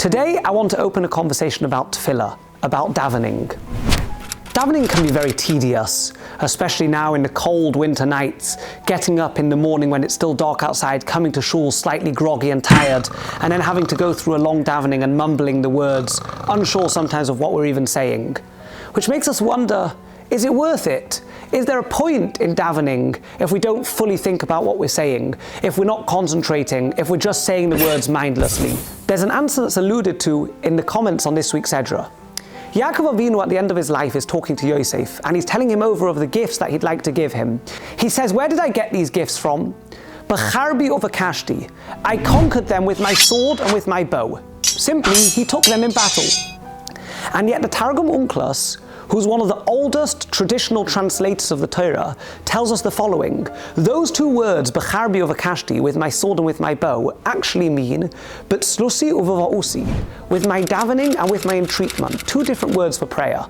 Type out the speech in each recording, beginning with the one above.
Today I want to open a conversation about tefillah, about davening. Davening can be very tedious, especially now in the cold winter nights, getting up in the morning when it's still dark outside, coming to shul slightly groggy and tired, and then having to go through a long davening and mumbling the words, unsure sometimes of what we're even saying. Which makes us wonder, is it worth it? Is there a point in davening if we don't fully think about what we're saying, if we're not concentrating, if we're just saying the words mindlessly? There's an answer that's alluded to in the comments on this week's Edra. Yaakov Avinu at the end of his life is talking to Yosef, and he's telling him over of the gifts that he'd like to give him. He says, "Where did I get these gifts from? B'charbi uvakashti. I conquered them with my sword and with my bow." Simply, he took them in battle. And yet the Targum Unclus, who's one of the oldest traditional translators of the Torah, tells us the following. Those two words, b'charbi uvakashti, with my sword and with my bow, actually mean b'tzlusi uvavausi, with my davening and with my entreatment, two different words for prayer.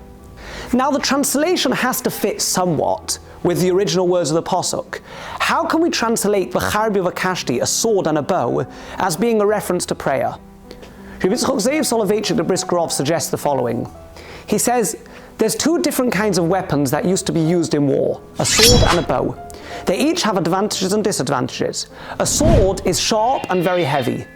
Now the translation has to fit somewhat with the original words of the Pasuk. How can we translate b'charbi uvakashti, a sword and a bow, as being a reference to prayer? Rav Simcho the Brisker Rav suggests the following. He says, there's two different kinds of weapons that used to be used in war, a sword and a bow. They each have advantages and disadvantages. A sword is sharp and very heavy.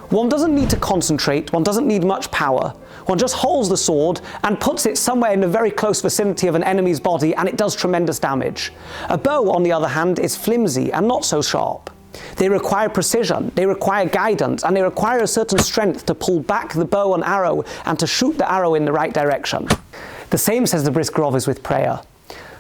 One doesn't need to concentrate, one doesn't need much power. One just holds the sword and puts it somewhere in the very close vicinity of an enemy's body and it does tremendous damage. A bow, on the other hand, is flimsy and not so sharp. They require precision, they require guidance, and they require a certain strength to pull back the bow and arrow and to shoot the arrow in the right direction. The same, says the Brisker Rav, is with prayer.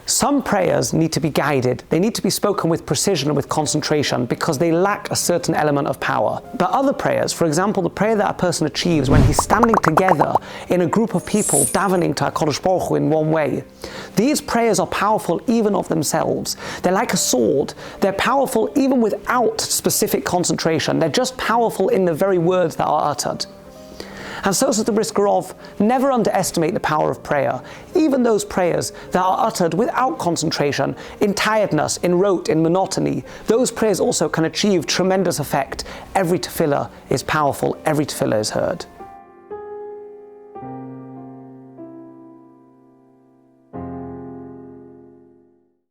Some prayers need to be guided, they need to be spoken with precision and with concentration because they lack a certain element of power. But other prayers, for example, the prayer that a person achieves when he's standing together in a group of people davening to HaKadosh Baruch Hu in one way, these prayers are powerful even of themselves. They're like a sword. They're powerful even without specific concentration. They're just powerful in the very words that are uttered. And so says the Brisker Rav, never underestimate the power of prayer. Even those prayers that are uttered without concentration, in tiredness, in rote, in monotony, those prayers also can achieve tremendous effect. Every tefillah is powerful, every tefillah is heard.